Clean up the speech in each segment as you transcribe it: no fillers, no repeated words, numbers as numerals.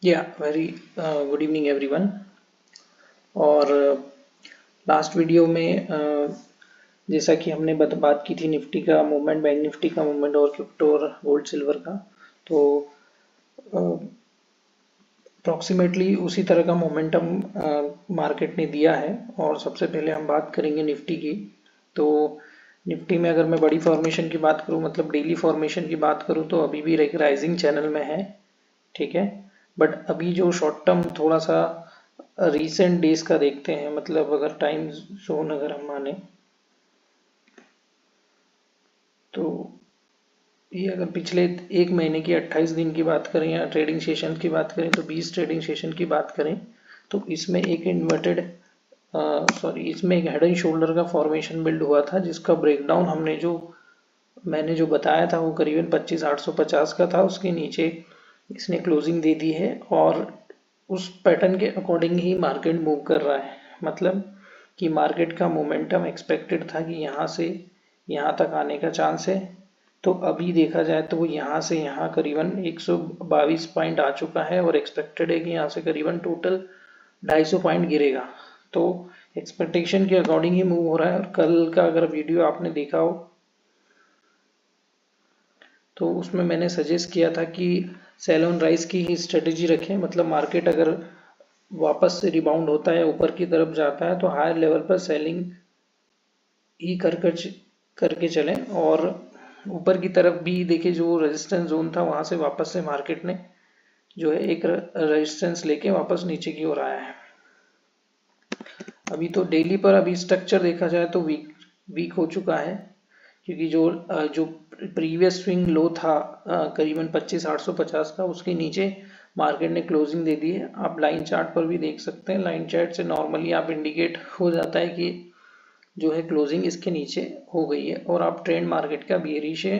या very good evening everyone. और last video में जैसा कि हमने बात की थी निफ्टी का मूवमेंट, बैंक निफ्टी का मूवमेंट और क्रिप्टो और गोल्ड सिल्वर का, तो अप्रॉक्सीमेटली उसी तरह का मोमेंटम मार्केट ने दिया है। और सबसे पहले हम बात करेंगे निफ्टी की। तो निफ्टी में अगर मैं बड़ी फॉर्मेशन की बात करूं, मतलब डेली फॉर्मेशन की बात करूं, तो अभी भी एक राइजिंग चैनल में है, ठीक है। बट अभी जो शॉर्ट टर्म थोड़ा सा रीसेंट डेज का देखते हैं, मतलब अगर टाइम जोन अगर हम माने तो ये अगर पिछले एक महीने की 28 दिन की बात करें या ट्रेडिंग सेशन की बात करें, तो 20 ट्रेडिंग सेशन की बात करें तो इसमें एक इन्वर्टेड इसमें एक हेड एंड शोल्डर का फॉर्मेशन बिल्ड हुआ था, जिसका ब्रेकडाउन मैंने जो बताया था वो करीबन 25,850 का था। उसके नीचे इसने क्लोजिंग दे दी है और उस पैटर्न के अकॉर्डिंग ही मार्केट मूव कर रहा है। मतलब कि मार्केट का मोमेंटम एक्सपेक्टेड था कि यहाँ से यहाँ तक आने का चांस है, तो अभी देखा जाए तो वो यहाँ से यहाँ करीबन 122 पॉइंट आ चुका है और एक्सपेक्टेड है कि यहाँ से करीबन टोटल 250 पॉइंट गिरेगा। तो एक्सपेक्टेशन के अकॉर्डिंग ही मूव हो रहा है। और कल का अगर वीडियो आपने देखा हो तो उसमें मैंने सजेस्ट किया था कि सेल ऑन राइज की ही स्ट्रेटेजी रखें। मतलब मार्केट अगर वापस से रिबाउंड होता है, ऊपर की तरफ जाता है, तो हायर लेवल पर सेलिंग ही करके चलें। और ऊपर की तरफ भी देखिए, जो रेजिस्टेंस जोन था वहां से वापस से मार्केट ने जो है एक रेजिस्टेंस लेके वापस नीचे की ओर आया है। अभी तो डेली पर अभी स्ट्रक्चर देखा जाए तो वीक हो चुका है, क्योंकि जो प्रीवियस स्विंग लो था करीबन 25,850 का, उसके नीचे मार्केट ने क्लोजिंग दे दी है। आप लाइन चार्ट पर भी देख सकते हैं। लाइन चार्ट से नॉर्मली आप इंडिकेट हो जाता है कि जो है क्लोजिंग इसके नीचे हो गई है। और आप ट्रेंड मार्केट का बियरिश है,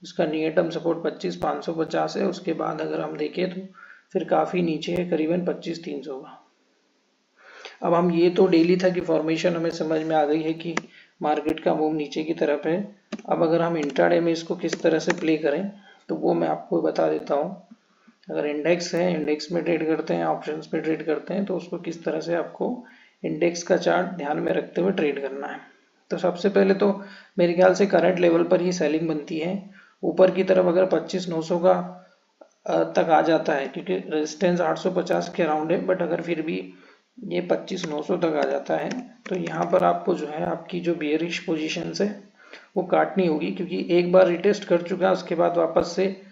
जिसका नियर टर्म सपोर्ट 25,550 है। उसके बाद अगर हम देखें तो फिर काफ़ी नीचे है, करीबन 25,300 का। अब हम ये तो डेली था कि फॉर्मेशन हमें समझ में आ गई है कि मार्केट का मूव नीचे की तरफ है। अब अगर हम इंट्राडे में इसको किस तरह से प्ले करें तो वो मैं आपको बता देता हूँ। अगर इंडेक्स है, इंडेक्स में ट्रेड करते हैं, ऑप्शंस में ट्रेड करते हैं, तो उसको किस तरह से आपको इंडेक्स का चार्ट ध्यान में रखते हुए ट्रेड करना है। तो सबसे पहले तो मेरे ख्याल से करंट लेवल पर ही सेलिंग बनती है। ऊपर की तरफ अगर 25,900 का तक आ जाता है, क्योंकि रेजिस्टेंस 850 के अराउंड है, बट अगर फिर भी ये 25,900 तक आ जाता है तो यहाँ पर आपको जो है आपकी जो बियरिश पोजीशन है वो काटनी होगी, क्योंकि एक बार रिटेस्ट कर चुका है, उसके बाद वापस से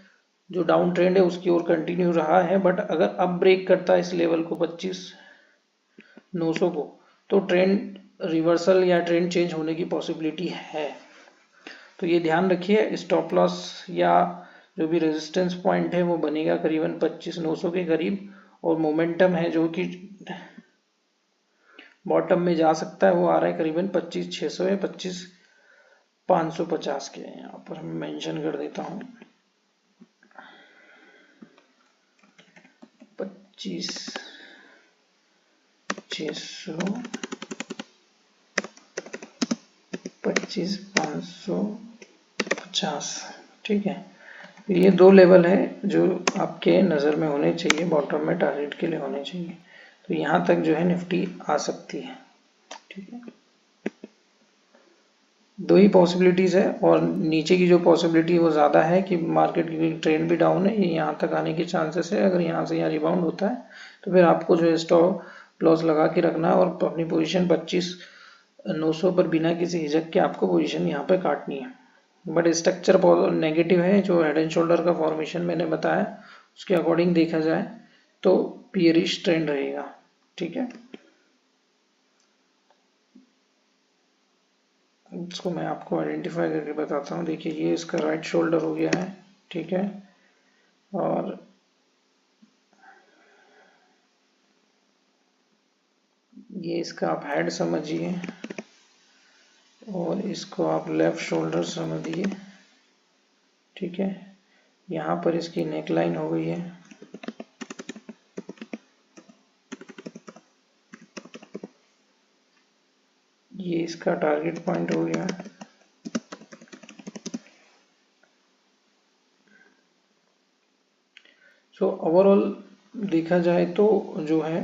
जो डाउन ट्रेंड है उसकी ओर कंटिन्यू रहा है। बट अगर अब ब्रेक करता है इस लेवल को 25,900 को, तो ट्रेंड रिवर्सल या ट्रेंड चेंज होने की पॉसिबिलिटी है। तो ये ध्यान रखिए। स्टॉप लॉस या जो भी रेजिस्टेंस पॉइंट है वो बनेगा करीबन 25,900 के करीब, और मोमेंटम है जो कि बॉटम में जा सकता है वो आ रहा है करीबन 25,600 या 25,550 के। यहाँ पर मैं मेंशन कर देता हूँ 25,600, 25,550, ठीक है। तो ये दो लेवल है जो आपके नज़र में होने चाहिए, बॉटम में टारगेट के लिए होने चाहिए। तो यहाँ तक जो है निफ्टी आ सकती है, ठीक है। दो ही पॉसिबिलिटीज है, और नीचे की जो पॉसिबिलिटी वो ज़्यादा है कि मार्केट की ट्रेंड भी डाउन है, ये यहाँ तक आने के चांसेस है। अगर यहाँ से यहाँ रिबाउंड होता है तो फिर आपको जो है स्टॉप लॉस लगा के रखना है और अपनी पोजीशन 25,900 पर बिना किसी हिचक के आपको पोजीशन यहाँ पे काटनी है। बट स्ट्रक्चर नेगेटिव है, जो हेड एंड शोल्डर का फॉर्मेशन मैंने बताया उसके अकॉर्डिंग देखा जाए तो पियरिश ट्रेंड रहेगा, ठीक है। इसको मैं आपको आइडेंटिफाई करके बताता हूँ। देखिए, ये इसका राइट शोल्डर हो गया है, ठीक है। और ये इसका आप हेड समझिए और इसको आप लेफ्ट शोल्डर समझिए, ठीक है। यहाँ पर इसकी नेक लाइन हो गई है, ये इसका टारगेट पॉइंट हो गया। सो ओवरऑल देखा जाए तो जो है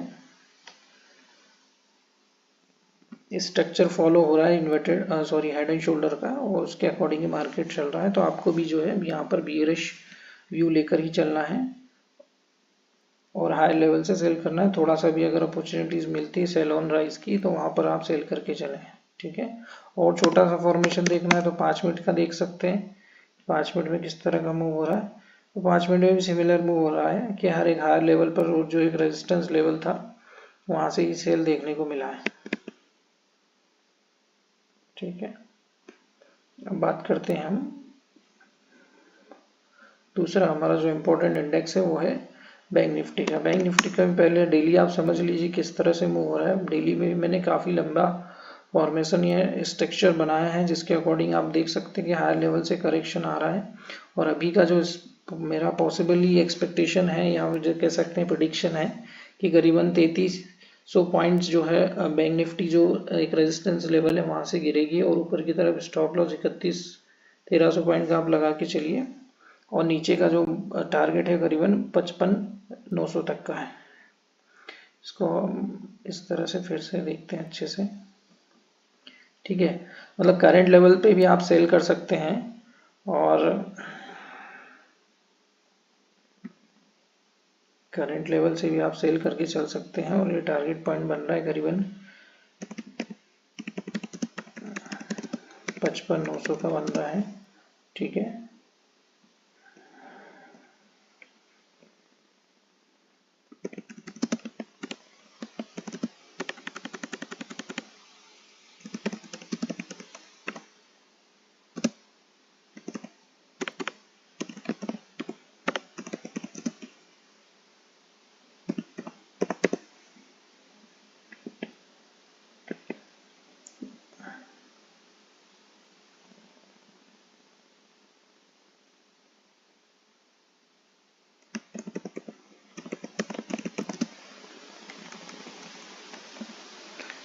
स्ट्रक्चर फॉलो हो रहा है inverted sorry head and shoulder का, और उसके अकॉर्डिंग ही मार्केट चल रहा है। तो आपको भी जो है यहाँ पर बियरिश व्यू लेकर ही चलना है और हाई लेवल से सेल करना है। थोड़ा सा भी अगर अपॉर्चुनिटीज मिलती है सेल ऑन राइज की तो वहां पर आप सेल करके चलें, ठीक है। और छोटा सा फॉर्मेशन देखना है तो 5 मिनट का देख सकते हैं, 5 मिनट में किस तरह का मूव हो रहा है। तो 5 मिनट में भी सिमिलर मूव हो रहा है कि हर एक हायर लेवल पर जो एक रेजिस्टेंस लेवल था वहां से ही सेल देखने को मिला है, ठीक है। अब बात करते हैं हम दूसरा हमारा जो इम्पोर्टेंट इंडेक्स है वो है बैंक निफ्टी का। बैंक निफ्टी का भी पहले डेली आप समझ लीजिए किस तरह से मूव हो रहा है। डेली में भी मैंने काफ़ी लंबा फॉर्मेशन या स्ट्रक्चर बनाया है जिसके अकॉर्डिंग आप देख सकते हैं कि हायर लेवल से करेक्शन आ रहा है। और अभी का जो मेरा पॉसिबली एक्सपेक्टेशन है या जो कह सकते हैं प्रिडिक्शन है कि करीबन 3300 पॉइंट्स जो है बैंक निफ्टी जो एक रेजिस्टेंस लेवल है वहां से गिरेगी और ऊपर की तरफ स्टॉप लॉस 1300 पॉइंट का आप लगा के चलिए। और नीचे का जो टारगेट है करीबन 55,900 तक का है। इसको इस तरह से फिर से देखते हैं अच्छे से, ठीक है। मतलब करंट लेवल पे भी आप सेल कर सकते हैं और करंट लेवल से भी आप सेल करके चल सकते हैं। और ये टारगेट पॉइंट बन रहा है करीबन 55,900 का बन रहा है, ठीक है।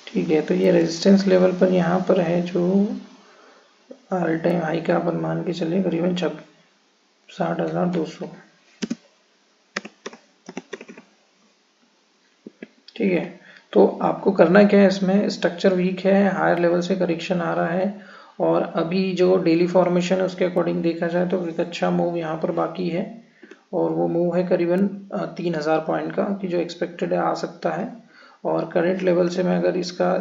ठीक है, तो ये रेजिस्टेंस लेवल पर यहाँ पर है जो ऑल टाइम हाई का अपन मान के चले करीबन 60,200, ठीक है। तो आपको करना क्या है, इसमें स्ट्रक्चर वीक है, हायर लेवल से करेक्शन आ रहा है और अभी जो डेली फॉर्मेशन है उसके अकॉर्डिंग देखा जाए तो एक अच्छा मूव यहाँ पर बाकी है और वो मूव है करीबन 3000 पॉइंट का कि जो एक्सपेक्टेड है आ सकता है। और करंट लेवल से मैं अगर इसका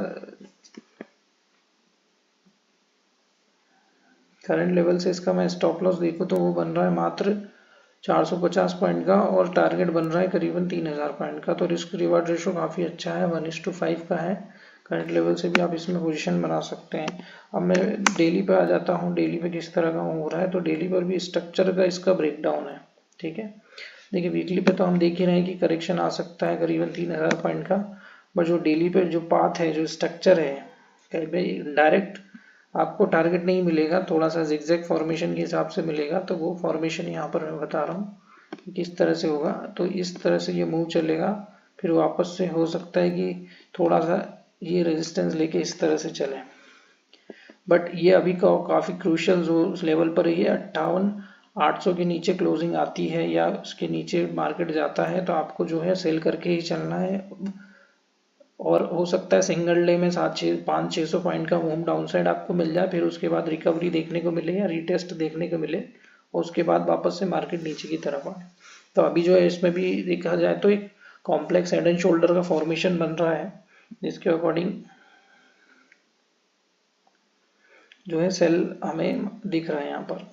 करंट लेवल से इसका मैं स्टॉप लॉस देखूँ तो वो बन रहा है मात्र 450 पॉइंट का और टारगेट बन रहा है करीबन 3000 पॉइंट का। तो रिस्क रिवार्ड रेशो काफ़ी अच्छा है, 1:5 का है। करंट लेवल से भी आप इसमें पोजीशन बना सकते हैं। अब मैं डेली पे आ जाता हूँ, डेली पे किस तरह का हो रहा है। तो डेली पर भी स्ट्रक्चर का इसका ब्रेकडाउन है, ठीक है। देखिए वीकली पे तो हम देख ही रहे हैं कि करेक्शन आ सकता है करीबन 3000 पॉइंट का, बट जो डेली पे जो पाथ है जो स्ट्रक्चर है कहीं पे डायरेक्ट आपको टारगेट नहीं मिलेगा, थोड़ा सा जिगजैग फॉर्मेशन के हिसाब से मिलेगा। तो वो फॉर्मेशन यहाँ पर मैं बता रहा हूँ कि किस तरह से होगा। तो इस तरह से ये मूव चलेगा, फिर वापस से हो सकता है कि थोड़ा सा ये रेजिस्टेंस लेके इस तरह से चले। बट ये अभी का काफ़ी क्रूशियल जो लेवल पर है 58,800 के नीचे क्लोजिंग आती है या उसके नीचे मार्केट जाता है तो आपको जो है सेल करके ही चलना है। और हो सकता है सिंगल डे में 500-600 पॉइंट का मूव डाउन साइड आपको मिल जाए, फिर उसके बाद रिकवरी देखने को मिले या रीटेस्ट देखने को मिले और उसके बाद वापस से मार्केट नीचे की तरफ आए। तो अभी जो है इसमें भी देखा जाए तो एक कॉम्प्लेक्स हेड एंड शोल्डर का फॉर्मेशन बन रहा है जिसके अकॉर्डिंग जो है सेल हमें दिख रहा है यहाँ पर।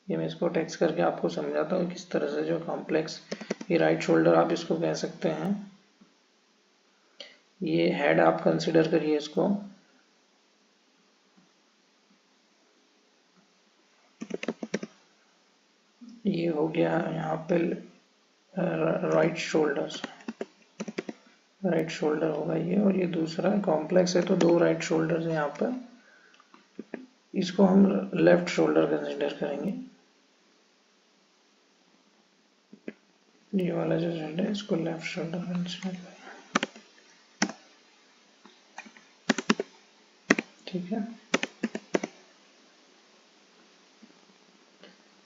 ये मैं इसको टेक्स्ट करके आपको समझाता हूँ किस तरह से जो कॉम्प्लेक्स, ये राइट शोल्डर आप इसको कह सकते हैं, ये हेड आप कंसिडर करिए इसको, ये हो गया यहाँ पे राइट शोल्डर, राइट शोल्डर होगा ये। और ये दूसरा कॉम्प्लेक्स है तो दो राइट शोल्डर्स हैं यहाँ पर, इसको हम लेफ्ट शोल्डर कंसिडर करेंगे। ये वाला जो साइड है इसको लेफ्ट शोल्डर कंसिडर करेंगे, ठीक है।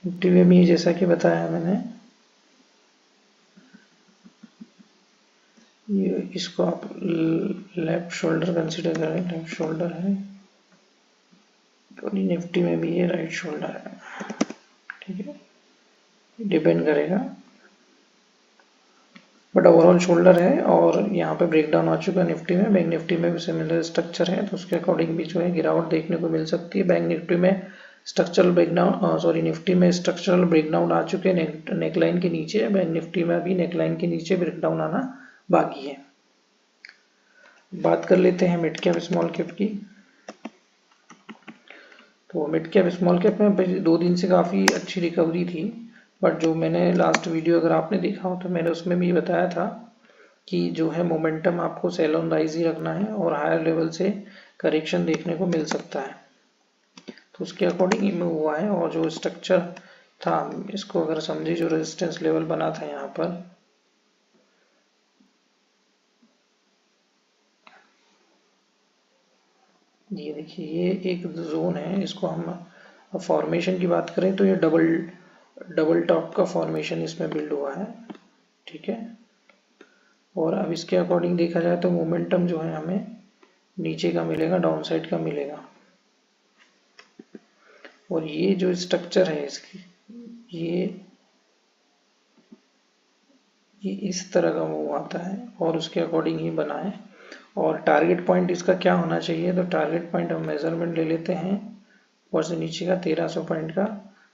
निफ्टी में भी जैसा कि बताया मैंने ये इसको आप लेफ्ट शोल्डर कंसीडर करें, लेफ्ट शोल्डर है, और निफ्टी में भी ये राइट शोल्डर है, ठीक है, डिपेंड करेगा, बट ओवरऑल शोल्डर है। और यहाँ पे ब्रेकडाउन आ चुका है निफ्टी में, बैंक निफ्टी में भी सिमिलर स्ट्रक्चर है, तो उसके अकॉर्डिंग भी जो है गिरावट देखने को मिल सकती है। बैंक निफ्टी में स्ट्रक्चरल ब्रेकडाउन, सॉरी निफ्टी में स्ट्रक्चरल ब्रेकडाउन आ चुके हैं नेकलाइन के नीचे, बैंक निफ्टी में भी नेकलाइन के नीचे ब्रेकडाउन आना बाकी है। बात कर लेते हैं मिड कैप स्मॉल कैप की। तो मिड कैप स्मॉल कैप में 2 दिन से काफ़ी अच्छी रिकवरी थी, बट जो मैंने लास्ट वीडियो अगर आपने देखा हो तो मैंने उसमें भी बताया था कि जो है मोमेंटम आपको सेल ऑन राइज ही रखना है और हायर लेवल से करेक्शन देखने को मिल सकता है, तो उसके अकॉर्डिंग ही मूव हुआ है। और जो स्ट्रक्चर था इसको अगर समझे, जो रेजिस्टेंस लेवल बना था यहाँ पर, ये देखिए ये एक जोन है, इसको हम फॉर्मेशन की बात करें तो ये डबल टॉप का फॉर्मेशन इसमें बिल्ड हुआ है, ठीक है। और अब इसके अकॉर्डिंग देखा जाए तो मोमेंटम जो है हमें नीचे का मिलेगा, डाउन साइड का मिलेगा। और ये जो स्ट्रक्चर है इसकी, ये इस तरह का मूव आता है और उसके अकॉर्डिंग ही बना है। और टारगेट पॉइंट इसका क्या होना चाहिए, तो टारगेट पॉइंट हम मेजरमेंट ले लेते हैं ऊपर से नीचे का 1300 पॉइंट का।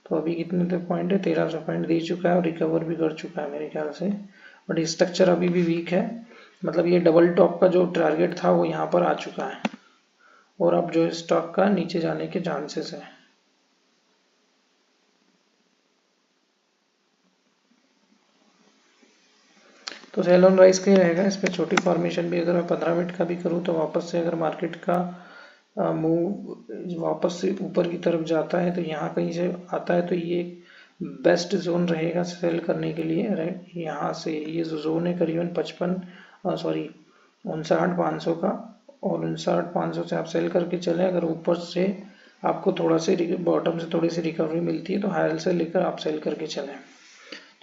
तो अभी कितने तक पॉइंट है, 1300 पॉइंट दे चुका है और रिकवर भी कर चुका है मेरे ख्याल से, बट स्ट्रक्चर अभी भी वीक है, मतलब ये डबल टॉप का जो टारगेट था वो यहाँ पर आ चुका है और अब जो स्टॉक का नीचे जाने के चांसेस है। तो सेल ऑन राइज का ही रहेगा, इस पर छोटी फॉर्मेशन भी अगर मैं 15 मिनट का भी करूँ तो वापस से अगर मार्केट का मूव वापस से ऊपर की तरफ जाता है तो यहाँ कहीं से आता है तो ये बेस्ट जोन रहेगा सेल करने के लिए, राइट। यहाँ से ये जो जोन है करीबन 59,500 का, और 59,500 से आप सेल करके चले। अगर ऊपर से आपको थोड़ा से बॉटम से थोड़ी सी रिकवरी मिलती है तो हायर से लेकर आप सेल करके चलें।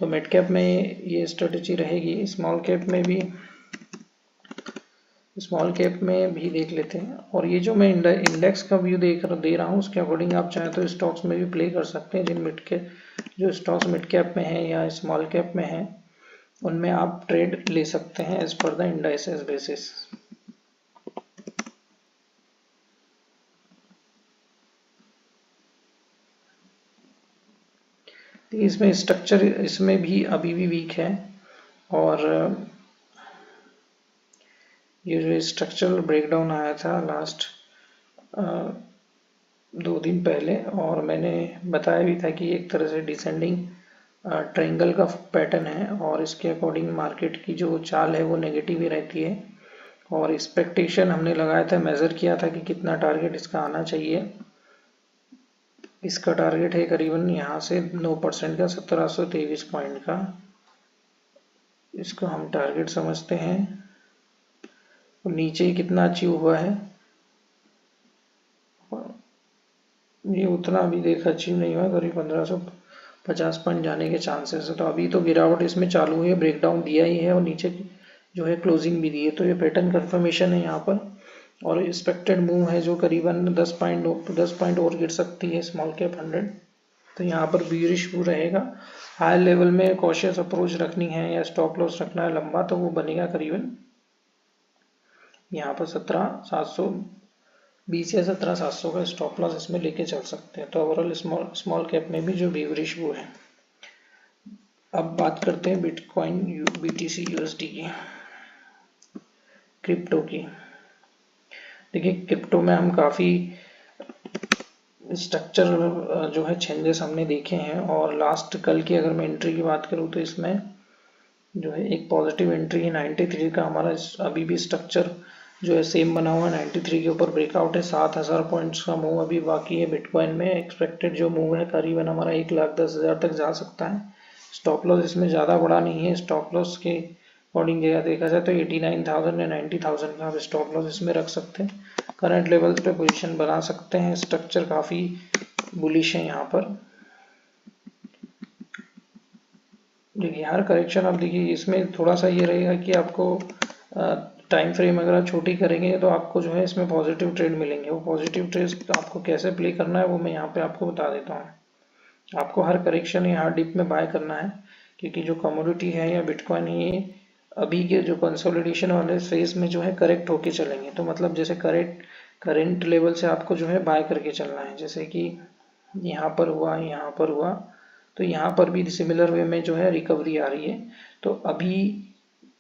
तो मिड कैप में ये स्ट्रेटजी रहेगी। स्मॉल कैप में भी देख लेते हैं। और ये जो मैं इंडेक्स का व्यू दे रहा हूँ उसके अकॉर्डिंग आप चाहें तो स्टॉक्स में भी प्ले कर सकते हैं, जो स्टॉक्स मिड कैप में है या स्मॉल कैप में है उनमें आप ट्रेड ले सकते हैं as per the indices basis. इसमें स्ट्रक्चर इसमें भी अभी भी वीक है, और ये जो स्ट्रक्चरल ब्रेकडाउन आया था लास्ट 2 दिन पहले, और मैंने बताया भी था कि एक तरह से डिसेंडिंग ट्रायंगल का पैटर्न है और इसके अकॉर्डिंग मार्केट की जो चाल है वो नेगेटिव ही रहती है। और एक्सपेक्टेशन हमने लगाया था, मेजर किया था कि कितना टारगेट इसका आना चाहिए। इसका टारगेट है करीबन यहाँ से 9% का 1723 पॉइंट का, इसको हम टारगेट समझते हैं। और नीचे ही कितना अचीव हुआ है, ये उतना अभी देखा अचीव नहीं हुआ, करीब 1550 पॉइंट जाने के चांसेस है। तो अभी तो गिरावट इसमें चालू हुई है, ब्रेकडाउन दिया ही है और नीचे जो है क्लोजिंग भी दी है, तो ये पैटर्न कंफर्मेशन है यहाँ पर। और एक्सपेक्टेड मूव है जो करीबन 10 पॉइंट और गिर सकती है स्मॉल कैप 100, तो यहाँ पर बीरिश व्यू रहेगा। हाई लेवल में कॉशियस अप्रोच रखनी है या स्टॉप लॉस रखना है लंबा, तो वो बनेगा करीबन यहाँ पर 17,720 या 17,700 का स्टॉप लॉस इसमें लेके चल सकते हैं। तो ओवरऑल स्मॉल कैप में भी जो बीवरिश वो है। अब बात करते हैं बिटकॉइन BTC USD की, क्रिप्टो की। देखिए क्रिप्टो में हम काफ़ी स्ट्रक्चर जो है चेंजेस हमने देखे हैं, और लास्ट कल की अगर मैं एंट्री की बात करूँ तो इसमें जो है एक पॉजिटिव एंट्री है 93 का। हमारा अभी भी स्ट्रक्चर जो है सेम बना हुआ है, 93 के ऊपर ब्रेकआउट है। 7,000 पॉइंट्स का मूव अभी बाकी है बिटकॉइन में। एक्सपेक्टेड जो मूव है करीबन हमारा 1,10,000 तक जा सकता है। स्टॉप लॉस इसमें ज़्यादा बड़ा नहीं है, स्टॉप लॉस के अकॉर्डिंग देखा जाए तो 89,000 या 90,000 का आप स्टॉप लॉस इसमें रख सकते हैं। करंट लेवल्स पे पोजीशन बना सकते हैं। स्ट्रक्चर काफ़ी बुलिश है यहाँ पर। देखिए हर करेक्शन आप देखिए इसमें थोड़ा सा ये रहेगा कि आपको टाइम फ्रेम अगर आप छोटी करेंगे तो आपको जो है इसमें पॉजिटिव ट्रेड मिलेंगे। वो पॉजिटिव ट्रेड आपको कैसे प्ले करना है वो मैं यहाँ पे आपको बता देता हूँ। आपको हर करेक्शन या हर डिप में बाय करना है, क्योंकि जो कमोडिटी है या बिटकॉइन है ये अभी के जो कंसोलिडेशन वाले फेज में जो है करेक्ट होके चलेंगे। तो मतलब जैसे करेंट लेवल से आपको जो है बाय करके चलना है। जैसे कि यहाँ पर हुआ, यहाँ पर हुआ, तो यहाँ पर भी सिमिलर वे में जो है रिकवरी आ रही है। तो अभी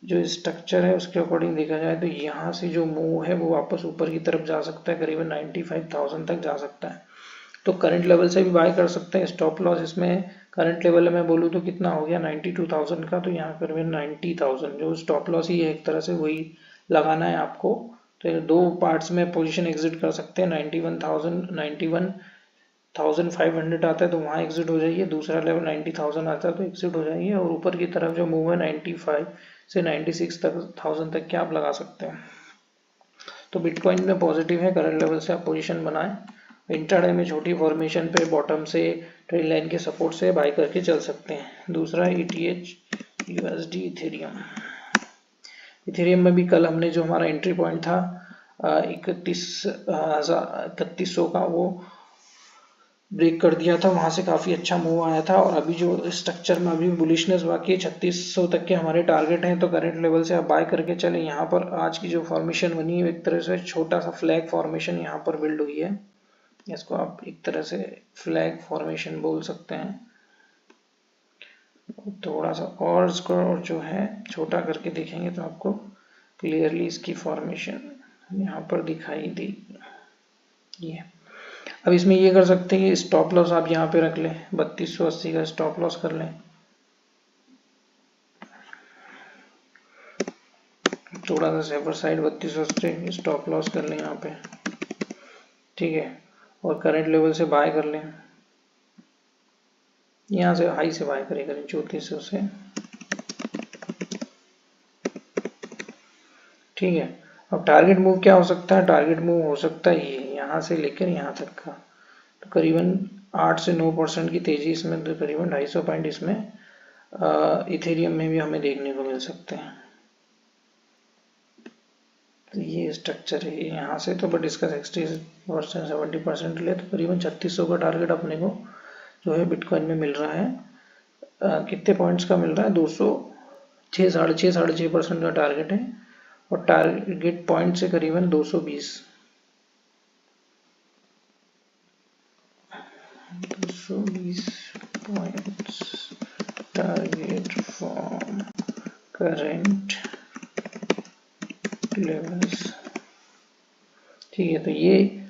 जो स्ट्रक्चर है उसके अकॉर्डिंग देखा जाए तो यहाँ से जो मूव है वो वापस ऊपर की तरफ जा सकता है, करीबन 95,000 तक जा सकता है। तो करंट लेवल से भी बाय कर सकते हैं। स्टॉप लॉस इसमें करंट लेवल में बोलूँ तो कितना हो गया 92,000 का, तो यहाँ करीबन 90,000 जो स्टॉप लॉस ही है एक तरह से वही लगाना है आपको। तो दो पार्ट्स में पोजीशन एग्जिट कर सकते हैं। 91,500 आता है तो वहाँ एग्जिट हो जाइए, दूसरा लेवल 90,000 आता है तो एग्जिट हो जाइए, और ऊपर की तरफ जो मूव है 95 से 96,000 तक के आप लगा सकते हैं। तो बिटकॉइन में पॉजिटिव है, करंट लेवल से आप पोजीशन बनाएं। इंट्राडे में छोटी फॉर्मेशन पे बॉटम से ट्रेड लाइन के सपोर्ट से बाय करके चल सकते हैं। दूसरा ETH USD इथेरियम में भी कल हमने जो हमारा एंट्री पॉइंट था 31,000 का वो ब्रेक कर दिया था, वहां से काफी अच्छा मूव आया था। और अभी जो स्ट्रक्चर में अभी बुलिशनेस बाकी है, 3600 तक के हमारे टारगेट हैं। तो करंट लेवल से आप बाय करके चले। यहाँ पर आज की जो फॉर्मेशन बनी है एक तरह से छोटा सा फ्लैग फॉर्मेशन यहाँ पर बिल्ड हुई है, इसको आप एक तरह से फ्लैग फॉर्मेशन बोल सकते हैं। थोड़ा सा और इसको जो है छोटा करके देखेंगे तो आपको क्लियरली इसकी फॉर्मेशन यहाँ पर दिखाई देगी। ये अब इसमें ये कर सकते हैं कि स्टॉप लॉस आप यहाँ पे रख लें, 3280 का स्टॉप लॉस कर लें। थोड़ा सा सेफर साइड 3280 स्टॉप लॉस कर लें यहाँ पे, ठीक है। और करंट लेवल से बाय कर लें, यहाँ से हाई से बाय करें 3400 से, ठीक है। अब टारगेट मूव क्या हो सकता है? टारगेट मूव हो सकता है ये यहाँ से लेकर यहाँ तक का, तो करीबन 8 से 9% की तेजी इसमें, तो करीबन 250 पॉइंट इसमें इथेरियम में भी हमें देखने को मिल सकते हैं। तो ये स्ट्रक्चर है यहाँ से, तो बट इसका 60% 70% ले तो करीबन 3600 का टारगेट अपने को जो है बिटकॉइन में मिल रहा है। कितने पॉइंट्स का मिल रहा है? 206 साढ़े छः % का टारगेट है, और टारगेट पॉइंट से करीबन 220 points target from current levels, ठीक है। तो ये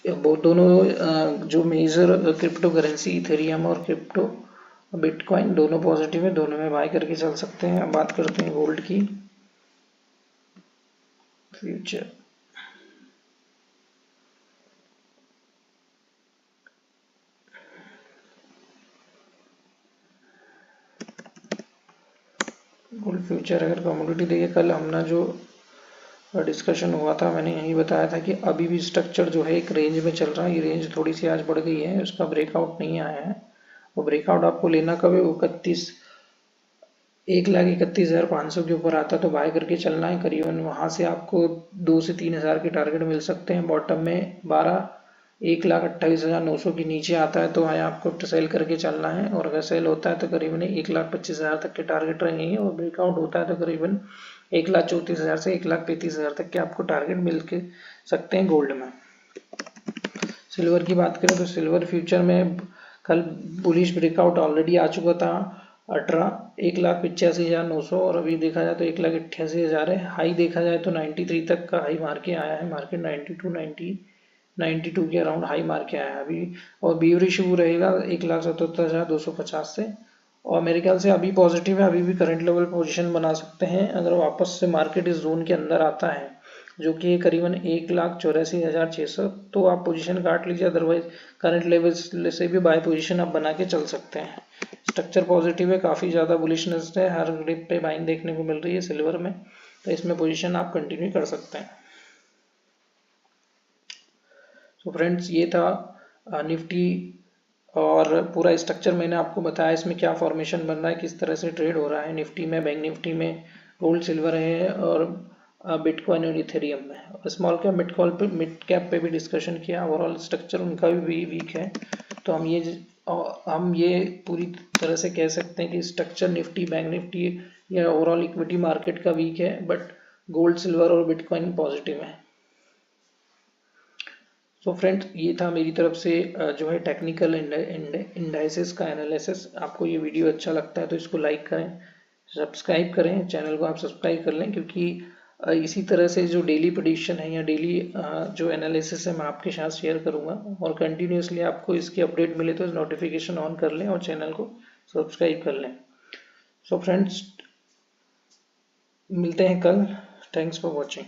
वो दोनों जो मेजर क्रिप्टो करेंसी इथेरियम और क्रिप्टो बिटकॉइन दोनों पॉजिटिव है, दोनों में बाय करके चल सकते हैं। अब बात करते हैं गोल्ड की फ्यूचर। गोल्ड फ्यूचर अगर कमोडिटी देखिए, कल हमने जो डिस्कशन हुआ था मैंने यही बताया था कि अभी भी स्ट्रक्चर जो है एक रेंज में चल रहा है। ये रेंज थोड़ी सी आज बढ़ गई है, उसका ब्रेकआउट नहीं आया है। वो ब्रेकआउट आपको लेना कब है? 1,31,500 के ऊपर आता है तो बाय करके चलना है। करीबन वहां से आपको 2 से 3,000 के टारगेट मिल सकते हैं। बॉटम में 1,28,900 के नीचे आता है तो वहाँ आपको सेल करके चलना है, और अगर सेल होता है तो करीबन 1,25,000 तक के टारगेट रहेंगे, और ब्रेकआउट होता है तो करीबन 1,34,000 से 1,35,000 तक के आपको टारगेट मिल के सकते हैं गोल्ड में। सिल्वर की बात करें तो सिल्वर फ्यूचर में कल बुलिश ब्रेकआउट ऑलरेडी आ चुका था 1,85,900, और अभी देखा जाए तो 1,88,000 है। हाई देखा जाए तो 93 तक का हाई मार के आया है मार्केट, 92 के अराउंड हाई मार के आया है अभी। और बीवरिश वो रहेगा 1,77,250 से, और मेरे ख्याल से अभी पॉजिटिव है, अभी भी करंट लेवल पोजीशन बना सकते हैं। अगर वापस से मार्केट इस जोन के अंदर आता है जो कि करीबन 1,84,600, तो आप पोजीशन काट लीजिए, अदरवाइज करंट लेवल से भी बाय पोजीशन आप बना के चल सकते हैं। स्ट्रक्चर पॉजिटिव है, काफी ज्यादा बुलिशनेस है, हर डिप पे बाइंग देखने को मिल रही है सिल्वर में, तो इसमें पोजीशन आप कंटिन्यू कर सकते हैं। तो फ्रेंड्स ये था निफ्टी, और पूरा स्ट्रक्चर मैंने आपको बताया इसमें क्या फॉर्मेशन बन रहा है, किस तरह से ट्रेड हो रहा है निफ्टी में, बैंक निफ्टी में गोल्ड सिल्वर है और बिटकॉइन और इथेरियम में। और स्मॉल कैप मिड कैप पे भी डिस्कशन किया, ओवरऑल स्ट्रक्चर उनका भी वीक है। तो हम ये पूरी तरह से कह सकते हैं कि स्ट्रक्चर निफ्टी, बैंक निफ्टी या ओवरऑल इक्विटी मार्केट का वीक है, बट गोल्ड सिल्वर और बिटकॉइन पॉजिटिव है। सो फ्रेंड्स, ये था मेरी तरफ से जो है टेक्निकल इंडाइसेस का एनालिसिस। आपको ये वीडियो अच्छा लगता है तो इसको लाइक करें, सब्सक्राइब करें, चैनल को आप सब्सक्राइब कर लें, क्योंकि इसी तरह से जो डेली प्रेडिक्शन है या डेली जो एनालिसिस है मैं आपके साथ शेयर करूंगा, और कंटिन्यूसली आपको इसकी अपडेट मिले तो नोटिफिकेशन ऑन कर लें और चैनल को सब्सक्राइब कर लें। सो फ्रेंड्स, मिलते हैं कल। Thanks for watching.